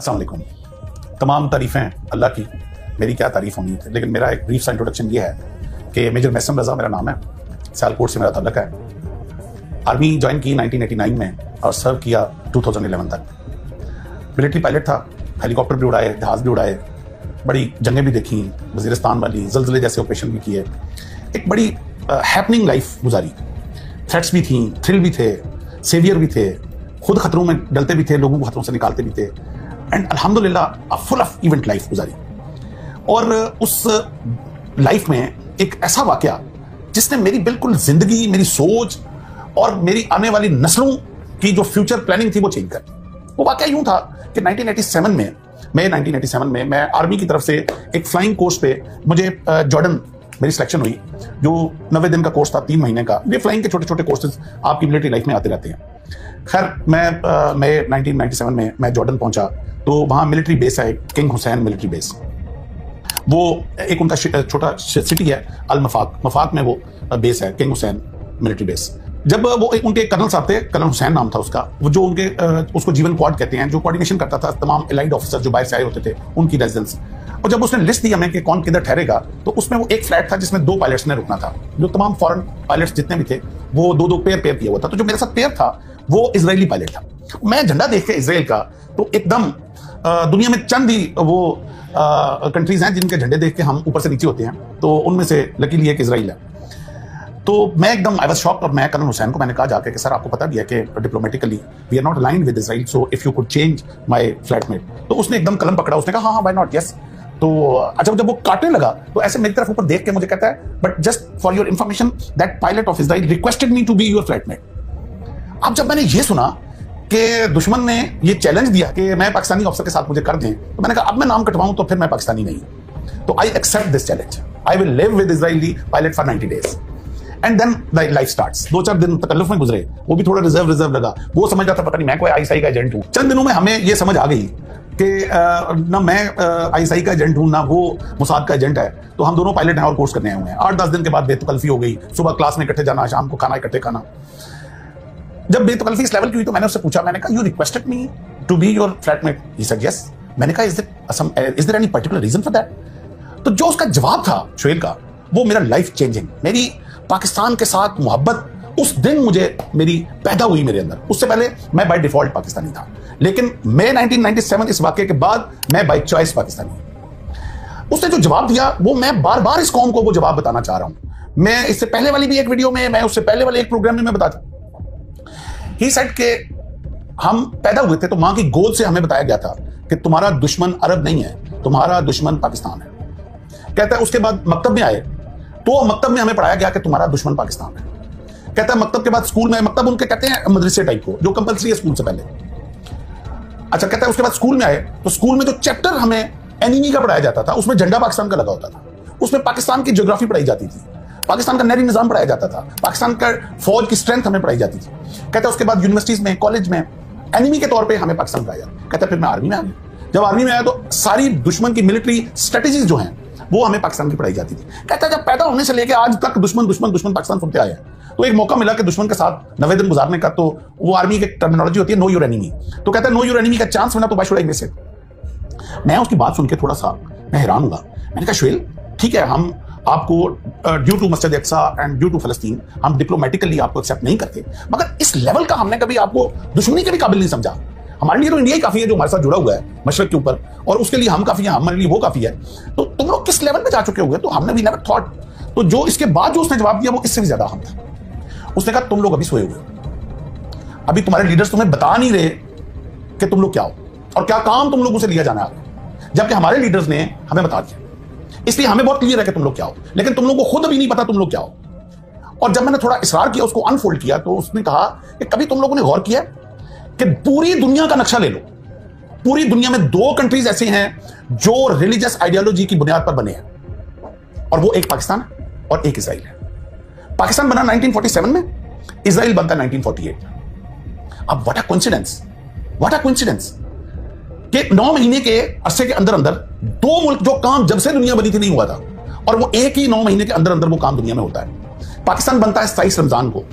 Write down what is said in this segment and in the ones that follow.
अस्सलाम वालेकुम। तमाम तारीफ़ें अल्लाह की, मेरी क्या तारीफ़ होनी है, लेकिन मेरा एक ब्रीफ सा इंट्रोडक्शन ये है कि मेजर मैसम रज़ा मेरा नाम है, सियालकोट से मेरा ताल्लुक है। आर्मी ज्वाइन की 1989 में और सर्व किया 2011 तक। मिलिट्री पायलट था, हेलीकॉप्टर भी उड़ाए, जहाज़ भी उड़ाए, बड़ी जंगें भी देखी, वज़ीरिस्तान वाली, ज़लज़ले जैसे ऑपरेशन भी किए। एक बड़ी हैपनिंग लाइफ गुजारी। थ्रेट्स भी थी, थ्रिल भी थे, सेवियर भी थे, खुद खतरों में डलते भी थे, लोगों को खतरों से निकालते भी थे, एंड अल्हम्दुलिल्लाह फुल ऑफ इवेंट लाइफ गुजारी। और उस लाइफ में एक ऐसा वाकया जिसने मेरी बिल्कुल जिंदगी, मेरी सोच और मेरी आने वाली नस्लों की जो फ्यूचर प्लानिंग थी वो चेंज कर दी। वो वाकया यूं था कि 1987 में मैं आर्मी की तरफ से एक फ्लाइंग कोर्स पे मुझे जॉर्डन मेरी सिलेक्शन हुई, जो 90 दिन का कोर्स था, 3 महीने का। ये फ्लाइंग के छोटे छोटे कोर्सेज आपकी मिलिट्री लाइफ में आते रहते हैं। खैर मैं 1997 में मैं जॉर्डन पहुंचा, तो वहां मिलिट्री बेस है, किंग हुसैन मिलिट्री बेस। वो एक उनका छोटा सिटी है, अल मफाक में वो बेस है, किंग हुसैन मिलिट्री बेस। जब वो उनके कर्नल साहब थे, कर्नल हुसैन नाम था उसका, वो जो उनके उसको जीवन क्वाड कहते हैं, जो कोऑर्डिनेशन करता था तमाम एलाइड ऑफिसर जो बाहर से आए होते थे उनकी रेजिडेंस। और जब उसने लिस्ट दी हमें कि कौन किधर ठहरेगा, तो उसमें वो एक फ्लैट था जिसमें 2 पायलट्स ने रुकना था। जो तमाम फॉरेन पायलट्स जितने भी थे वो 2-2 पेयर किया हुआ था। तो जो मेरे साथ पेयर था वो इजरायली पायलट था। मैं झंडा देख के इजराइल का, तो एकदम दुनिया में चंद ही वो कंट्रीज हैं जिनके झंडे देख के हम ऊपर से नीचे होते हैं, तो उनमें से लकीली एक इजराइल है। तो मैं एकदम आई वाज शॉक्ड, और मैं कर्नल हुसैन को मैंने कहा जाके कि सर आपको पता भी है कि diplomatically we are not aligned with Israel, so if you could change my flatmate. तो उसने एकदम कलम पकड़ा, उसने कहा हाँ व्हाई नॉट, यस। तो अच्छा, जब वो काटने लगा तो ऐसे मेरी तरफ ऊपर देख के मुझे कहता है, but just for your information that pilot of Israel requested me to be your flatmate. अब जब मैंने ये सुना कि दुश्मन ने ये चैलेंज दिया कि मैं पाकिस्तानी ऑफिसर के साथ मुझे कर दें, तो मैंने कहा अब मैं नाम कटवाऊं तो फिर मैं पाकिस्तानी नहीं। तो I accept this challenge, I will live with Israeli pilot for 90 days and then life starts. 2-4 दिन तकल्लुफ में गुजरे, वो भी थोड़ा रिजर्व लगा। वो समझ रहा था पता नहीं मैं कोई आईएसआई का एजेंट हूं। चंद दिनों में हमें ये समझ आ गई कि ना मैं आईएसआई का एजेंट हूं, ना वो मोसाद का एजेंट है। तो हम दोनों पायलट हैं और कोर्स करने आए हुए हैं। 8-10 दिन के बाद बेतकल्फी हो गई, सुबह क्लास में इकट्ठे जाना, शाम को खाना इकट्ठे खाना। जब बेतकल्फी इस लेवल की हुई तो मैंने उससे पूछा, मैंने कहा you requested me to be your flatmate? He said yes. मैंने कहा is there any particular reason for that? तो जो उसका जवाब था शोएल का, वो मेरा लाइफ चेंजिंग, मेरी पाकिस्तान के साथ मोहब्बत उस दिन मुझे मेरी पैदा हुई मेरे अंदर। उससे पहले मैं बाय डिफॉल्ट पाकिस्तानी था, लेकिन मैं 1997 इस वाकये के बाद मैं बाय चॉइस पाकिस्तानी। उसने जो जवाब दिया वो मैं बार बार इस कौम को वो जवाब बताना चाह रहा हूं। मैं इससे पहले वाली भी एक वीडियो में, मैं उससे पहले वाले एक प्रोग्राम में मैं बताता। ही सेड के हम पैदा हुए थे तो मां की गोद से हमें बताया गया था कि तुम्हारा दुश्मन अरब नहीं है, तुम्हारा दुश्मन पाकिस्तान है। कहता है उसके बाद मकतब में आए तो मकतब में हमें पढ़ाया गया कि तुम्हारा दुश्मन पाकिस्तान है। कहता है मकतब के बाद स्कूल में, मकतब उनके कहते हैं मदरसे टाइप को, जो कंपलसरी है स्कूल से पहले। अच्छा, कहता है उसके बाद स्कूल में आए तो स्कूल में जो चैप्टर हमें एनिमी का पढ़ाया जाता था उसमें झंडा पाकिस्तान का लगा होता था। उसमें पाकिस्तान की ज्योग्राफी पढ़ाई जाती थी, पाकिस्तान का नहरी निजाम पढ़ाया जाता था, पाकिस्तान का फौज की स्ट्रेंथ हमें पढ़ाई जाती थी। कहता है उसके बाद यूनिवर्सिटीज में, कॉलेज में एनिमी के तौर पर हमें पाकिस्तान पढ़ाया जाता। कहता है फिर मैं आर्मी में आ गया। जब आर्मी में आया तो सारी दुश्मन की मिलिट्री स्ट्रेटेजीज जो हैं वो हमें पाकिस्तान की पढ़ाई जाती थी। कहता है जब पैदा होने से लेकर आज तक दुश्मन दुश्मन दुश्मन पाकिस्तान सुनते आए हैं, तो एक मौका मिला कि दुश्मन के साथ 90 दिन गुजारने का, तो वो आर्मी की टर्मिनोलॉजी होती है नो योर एनिमी। तो कहता है नो योर एनिमी का चांस मिला तो why should I miss it. मैं उसकी बात सुन के थोड़ा सा मैं हैरान हुआ। मैंने कहा शोएल ठीक है, हम आपको ड्यू टू मस्जिद अक्सा एंड ड्यू टू फलस्तीन हम डिप्लोमेटिकली आपको एक्सेप्ट नहीं करते, मगर इस लेवल का हमने कभी आपको दुश्मनी के भी काबिल नहीं समझा। हमारे लिए तो इंडिया ही काफी है जो हमारे साथ जुड़ा हुआ है मशरक के ऊपर, और उसके लिए हम काफी हैं, हमारे लिए वो काफी है। तो तुम लोग किस लेवल पे जा चुके हुए? तो हमने भी नेवर थॉट। तो जो इसके बाद जो उसने जवाब दिया वो इससे भी ज्यादा अहम था। उसने कहा तुम लोग अभी सोए हुए हो, अभी तुम्हारे लीडर्स तुम्हें बता नहीं रहे कि तुम लोग क्या हो और क्या काम तुम लोगों से लिया जाना है, जबकि हमारे लीडर्स ने हमें बता दिया। इसलिए हमें बहुत क्लियर है कि तुम लोग क्या हो, लेकिन तुम लोगों को खुद अभी नहीं पता तुम लोग क्या हो। और जब मैंने थोड़ा इसरार किया, उसको अनफोल्ड किया, तो उसने कहा कि कभी तुम लोगों ने गौर किया कि पूरी दुनिया का नक्शा ले लो, पूरी दुनिया में 2 कंट्रीज ऐसे हैं जो रिलीजियस आइडियोलॉजी की बुनियाद पर बने हैं, और वो एक पाकिस्तान और एक इजराइल है। पाकिस्तान बना 1947 में, इजराइल बनता 1948। अब what a coincidence, what a coincidence कि 9 महीने के अरसे के अंदर अंदर 2 मुल्क, जो काम जब से दुनिया बनी थी नहीं हुआ था, और वो एक ही 9 महीने के अंदर अंदर वो काम दुनिया में होता है। पाकिस्तान बनता है 27 रमजान को,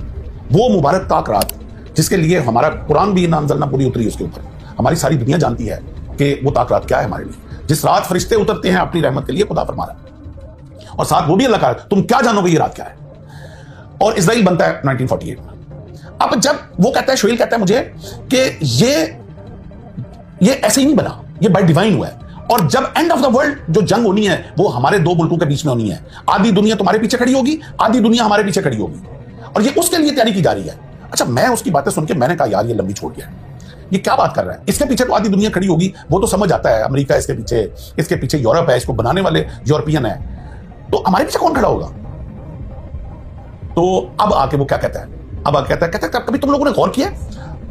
वो मुबारक ताक रात जिसके लिए हमारा कुरान भी नाम जलना पूरी उतरी उसके ऊपर, हमारी सारी दुनिया जानती है कि वो ताक़त क्या है हमारे लिए। जिस रात फरिश्ते उतरते हैं अपनी रहमत के लिए, खुदा फरमा रहा है, और साथ वो भी अल्लाह का, तुम क्या जानोगे ये रात क्या है। और इजराइल बनता है 1948 में। अब जब वो कहता है, शोएल कहता है मुझे कि ये ऐसे ही नहीं बना, ये बाय डिवाइन हुआ है, और जब एंड ऑफ द वर्ल्ड जो जंग होनी है वो हमारे दो मुल्कों के बीच में होनी है। आधी दुनिया तुम्हारे पीछे खड़ी होगी, आधी दुनिया हमारे पीछे खड़ी होगी, और ये उसके लिए तैयारी की जा रही है। अच्छा, मैं उसकी बातें सुन के मैंने कहा यार ये लंबी छोड़ गया, ये क्या बात कर रहा है, इसके पीछे तो आधी दुनिया खड़ी होगी, वो तो समझ आता है, अमेरिका इसके पीछे यूरोप है, इसको बनाने वाले यूरोपियन है, तो हमारे पीछे कौन खड़ा होगा। तो अब आके वो क्या कहता है, अब आके कहता है कभी तुम लोगों ने गौर किया,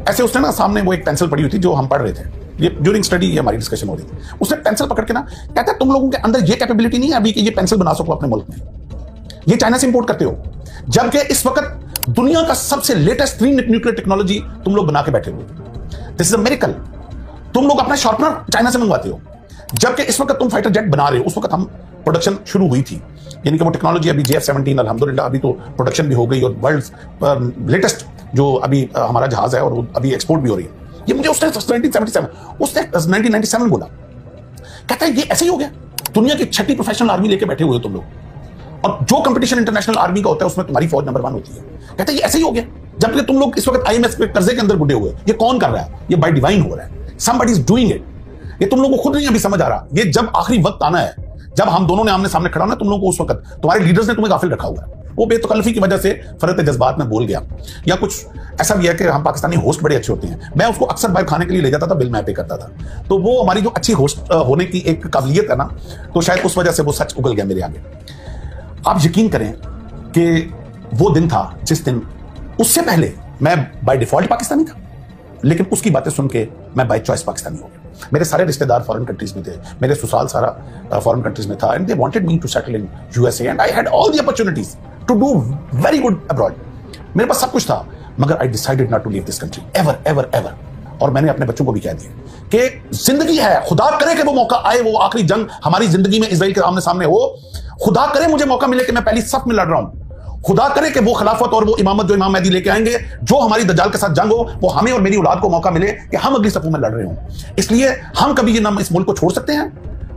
ऐसे उसने ना सामने वो एक पेंसिल पड़ी हुई थी जो हम पढ़ रहे थे, ये ड्यूरिंग स्टडी ये हमारी डिस्कशन हो रही थी, उसने पेंसिल पकड़ के ना कहता है तुम लोगों के अंदर ये कैपेबिलिटी नहीं है अभी कि ये पेंसिल बना सको अपने मुल्क में, ये चाइना से इंपोर्ट करते हो, जबकि इस वक्त दुनिया का सबसे लेटेस्ट 3 न्यूक्लियर टेक्नोलॉजी तुम लोग बना के बैठे हो। This is a miracle. तुम लोग अपना शार्पनर चाइना से मंगवाते हो, जबकि इस वक्त तुम फाइटर जेट बना रहे हो, उस वक्त हम प्रोडक्शन शुरू हुई थी, यानी कि वो टेक्नोलॉजी अभी JF-17 अल्हम्दुलिल्लाह अभी तो प्रोडक्शन भी हो गई, और वर्ल्ड लेटेस्ट जो अभी हमारा जहाज है और वो अभी एक्सपोर्ट भी हो रही है। ये मुझे उसने 1997 बोला, कहता है ये ऐसे ही हो गया, दुनिया की 6ठी प्रोफेशनल आर्मी लेके बैठे हुए हो तुम लोग, और जो कंपटीशन इंटरनेशनल आर्मी का होता है उसमें तुम्हारी फौज नंबर 1 होती है। कहता है ये ऐसे ही हो गया, जबकि तुम लोग इस वक्त IMF के कर्जे के अंदर गुड्डे हुए। ये कौन कर रहा है, ये बाय डिवाइन हो रहा है, समबडी इज डूइंग इट। ये तुम लोगों को खुद नहीं अभी समझ आ रहा, ये जब आखिरी वक्त आना है, जब हम दोनों ने आमने सामने खड़ा होना, तुम लोगों को उस वक्त तुम्हारे लीडर्स ने तुम्हें गाफिल रखा हुआ है। वो बेतकल्लफी की वजह से फरत जज्बात में बोल गया, या कुछ ऐसा भी है कि हम पाकिस्तानी होस्ट बड़े अच्छे होते हैं, मैं उसको अक्सर बाहर खाने के लिए ले जाता था, बिल मैं पे करता था, तो वो हमारी जो अच्छी होस्ट होने की एक काबिलियत है ना, तो शायद उस वजह से वो सच उगल गया मेरे आगे। आप यकीन करें कि वो दिन था जिस दिन, उससे पहले मैं बाय डिफॉल्ट पाकिस्तानी था, लेकिन उसकी बातें सुन के मैं बाय चॉइस पाकिस्तानी हो गया। मेरे सारे रिश्तेदार फॉरेन कंट्रीज में थे, मेरे ससुराल सारा फॉरेन कंट्रीज में था, and they wanted me to settle in USA, and I had all the opportunities to do very good abroad. मेरे पास सब कुछ था, मगर I decided not to leave this country ever ever ever. और मैंने अपने बच्चों को भी कह दिया कि जिंदगी है, खुदा करे कि वो मौका आए, वो आखिरी जंग हमारी जिंदगी में इजराइल के आमने सामने हो, खुदा करे मुझे मौका मिले कि मैं पहली सफ में लड़ रहा हूं, खुदा करे कि वो खिलाफत और वो इमामत जो इमाम मेहदी लेके आएंगे, जो हमारी दज्जाल के साथ जंग हो, वो हमें और मेरी औलाद को मौका मिले कि हम अगली सफों में लड़ रहे हों। इसलिए हम कभी ये ना इस मुल्क को छोड़ सकते हैं,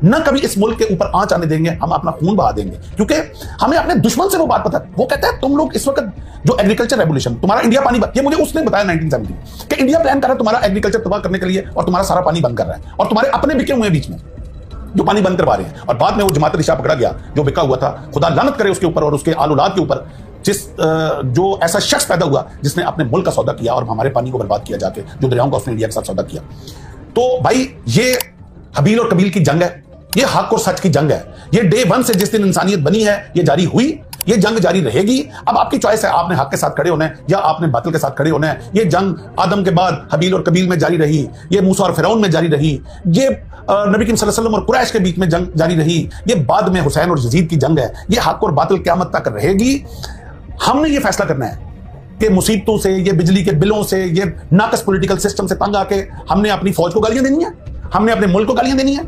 न कभी इस मुल्क के ऊपर आंच आने देंगे, हम अपना खून बहा देंगे, क्योंकि हमें अपने दुश्मन से वो बात पता है। वो कहता है तुम लोग इस वक्त जो एग्रीकल्चर रेवोल्यूशन, तुम्हारा इंडिया पानी, ये मुझे उसने बताया 1970 कि इंडिया प्लान कर रहा है तुम्हारा एग्रीकल्चर तबाह करने के लिए, और तुम्हारा सारा पानी बंद कर रहा है, और तुम्हारे अपने बिके हुए बीच में जो पानी बंद करवा रहे हैं। और बाद में वो जमात रिशा पकड़ा गया जो बिका हुआ था, खुदा लानत करे उसके ऊपर और उसके आल औलाद के ऊपर, जो ऐसा शख्स पैदा हुआ जिसने अपने मुल्क का सौदा किया और हमारे पानी को बर्बाद किया जाके, जो दरियाओं का उसने इंडिया के साथ सौदा किया। तो भाई ये हबील और कबील की जंग है, ये हक और सच की जंग है, ये डे 1 से जिस दिन इंसानियत बनी है ये जारी हुई, ये जंग जारी रहेगी। अब आपकी चॉइस है, आपने हक के साथ खड़े होना है या आपने बातिल के साथ खड़े होना है। ये जंग आदम के बाद हबील और कबील में जारी रही, ये मूसा और फिरौन में जारी रही, ये नबी करीम सल्लल्लाहु अलैहि वसल्लम और कुरैश के बीच में जंग जारी रही, ये बाद में हुसैन और यजीद की जंग है। ये हक और बातिल क़यामत तक रहेगी। हमने ये फैसला करना है कि मुसीबतों से, ये बिजली के बिलों से, ये नाकस पॉलिटिकल सिस्टम से तंग आके हमने अपनी फौज को गालियां देनी है, हमने अपने मुल्क को गालियां देनी है,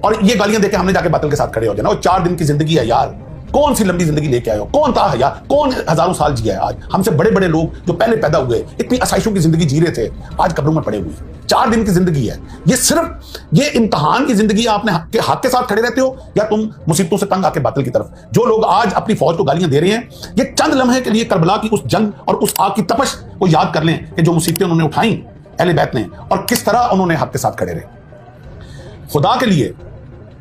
और ये गालियां देके हमने जाके बातिल के साथ खड़े हो जाना। और 4 दिन की जिंदगी है यार, कौन सी लंबी जिंदगी लेके आए हो, कौन था यार, कौन हजारों साल जिया है। आज हमसे बड़े बड़े लोग जो पहले पैदा हुए इतनी आसाइशों की जिंदगी जी रहे थे, आज कब्रों में पड़े हुए। 4 दिन की जिंदगी है ये, सिर्फ ये इम्तिहान की जिंदगी। आपने हक के साथ खड़े रहते हो या तुम मुसीबतों से तंग आके बातिल की तरफ। जो लोग आज अपनी फौज को गालियां दे रहे हैं, ये चंद लम्हे के लिए करबला की उस जंग और उस आग की तपश को याद कर लें कि जो मुसीबतें उन्होंने उठाई अहले बैत ने, और किस तरह उन्होंने हक के साथ खड़े रहे। खुदा के लिए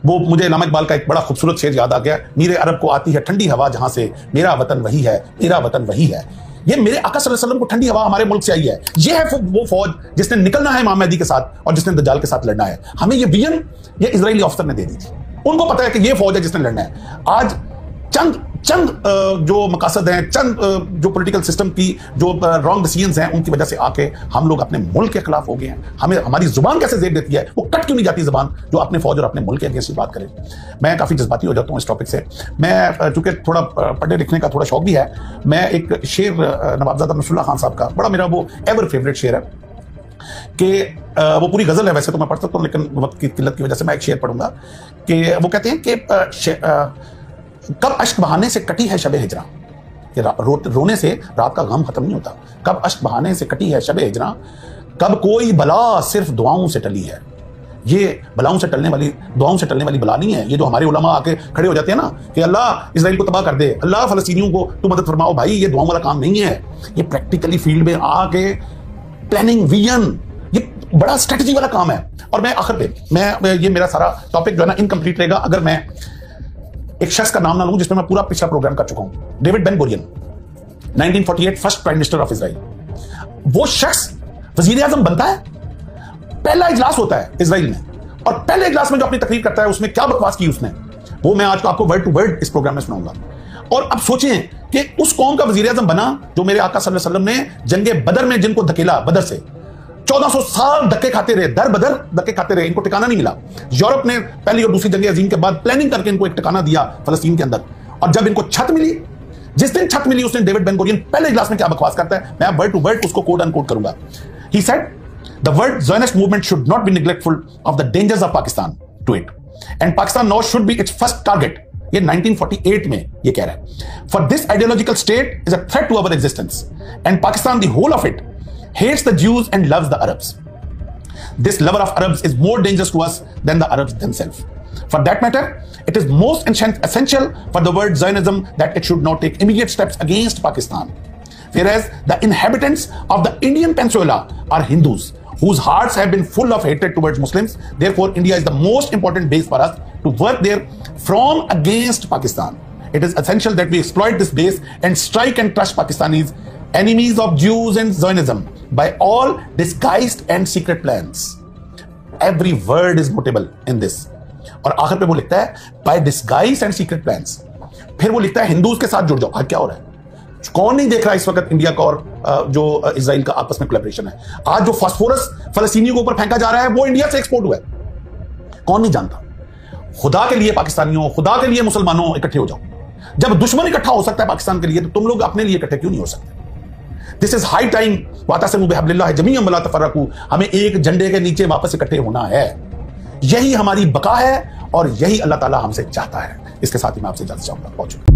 वो मुझे इलामा इकबाल का एक बड़ा खूबसूरत शेर याद आ गया, मीरे अरब को आती है ठंडी हवा जहां से, मेरा वतन वही है, मेरा वतन वही है। ये मेरे आका सल्लल्लाहु अलैहि वसल्लम को ठंडी हवा हमारे मुल्क से आई है। ये है वो फौज जिसने निकलना है इमाम मेहदी के साथ और जिसने दज्जाल के साथ लड़ना है। हमें ये विजन ये इजरायली ऑफिसर ने दे दी थी, उनको पता है कि ये फौज है जिसने लड़ना है। आज चंद जो मकासद हैं, चंद जो पॉलिटिकल सिस्टम की जो रॉन्ग डिसीजंस हैं, उनकी वजह से आके हम लोग अपने मुल्क के खिलाफ हो गए हैं। हमें हमारी जुबान कैसे जेब देती है, वो कट क्यों नहीं जाती जुबान जो अपने फौज और अपने मुल्क के अगेंस्ट बात करे। मैं काफी जज्बाती हो जाता हूँ इस टॉपिक से। मैं चूंकि थोड़ा पढ़ने लिखने का थोड़ा शौक भी है, मैं एक शेर नवाबजादा नसरुल्लाह खान साहब का बड़ा मेरा वो एवर फेवरेट शेर है कि वो पूरी गजल है वैसे तो मैं पढ़ सकता हूँ, लेकिन वक्त की किल्लत की वजह से मैं एक शेर पढ़ूंगा कि वो कहते हैं कि कब अश्क बहाने से कटी है शबे हिजरा, कि रोने से रात का गम खत्म नहीं होता। कब अश्क बहाने से कटी है शबे हिजरा, कब कोई बला सिर्फ दुआओं से टली है, ये बलाओं से टलने वाली, दुआओं से टलने वाली बला नहीं है। ये जो हमारे उलमा आके खड़े हो जाते हैं ना कि अल्लाह इजराइल को तबाह कर दे, अल्लाह फलस्तीनियों को तू मदद फरमाओ, भाई ये दुआओं वाला काम नहीं है। ये प्रैक्टिकली फील्ड में आके प्लानिंग, विजन, ये बड़ा स्ट्रेटजी वाला काम है। और मैं आखिर पे ये मेरा सारा टॉपिक जो है ना इनकम्प्लीट रहेगा अगर मैं एक शख्स का नाम ना लूं जिसमें मैं पूरा पिछला प्रोग्राम कर चुका हूं। David Ben Gurion, 1948 first prime minister of Israel. वो शख्स वजीर आजम बनता है, पहला इजलास होता है इजराइल में, और पहले इजलास में जो अपनी तकरीर करता है उसमें क्या बकवास की उसने, वो मैं आज आपको वर्ड टू वर्ड इस प्रोग्राम में सुनाऊंगा। और अब सोचें कि उस कौम का वजीर आजम बना जो मेरे आका सल्लल्लाहु अलैहि वसल्लम ने जंगे बदर में जिनको धकेला, बदर से 1400 साल धक्के खाते रहे, दर बदर धक्के खाते रहे, इनको ठिकाना नहीं मिला। यूरोप ने पहली और दूसरी जंग अजीम के बाद प्लानिंग करके इनको एक ठिकाना दिया फलस्तीन के अंदर, और जब इनको छत मिली, जिस दिन छत मिली उस दिन डेविड बेन गुरियन पहले इजलास में क्या बकवास करता है, मैं वर्ड टू वर्ड उसको कोड अनकोड करूंगा। He said the world Zionist movement should not be neglectful of the dangers of Pakistan to it, and Pakistan now should be its first target. ये 1948 में ये कह रहा है। For this ideological state is a threat to our existence, and Pakistan the whole of it hates the Jews and loves the Arabs. This lover of Arabs is more dangerous to us than the Arabs themselves. For that matter, it is most essential for the word Zionism that it should not take immediate steps against Pakistan. Whereas the inhabitants of the Indian Peninsula are Hindus, whose hearts have been full of hatred towards Muslims. Therefore, India is the most important base for us to work there from against Pakistan. It is essential that we exploit this base and strike and crush Pakistanis, enemies of Jews and Zionism, by all disguised and secret plans. Every word is notable in this. और आखिर पे वो लिखता है by disguised and secret plans. फिर वो लिखता है हिंदूज के साथ जुड़ जाओ। आज क्या हो रहा है? कौन नहीं देख रहा इस वक्त इंडिया का और जो इजराइल का आपस में कोलैबोरेशन है? आज जो फास्फोरस फलस्तीनियों के ऊपर फेंका जा रहा है वो इंडिया से एक्सपोर्ट हुआ है। कौन नहीं जानता? खुदा के लिए पाकिस्तानियों, खुदा के लिए मुसलमानों इकट्ठे हो जाओ। जब दुश्मन इकट्ठा हो सकता है पाकिस्तान के लिए, तो तुम लोग अपने लिए इकट्ठे क्यों नहीं हो सकते? This is high time. वातसिमू बिहब्लिल्लाह जमीअन वला तफर्रकू। हमें एक झंडे के नीचे वापस इकट्ठे होना है। यही हमारी बका है और यही अल्लाह ताला हमसे चाहता है। इसके साथ ही मैं आपसे इजाजत चाहूंगा। पहुंचूंगा।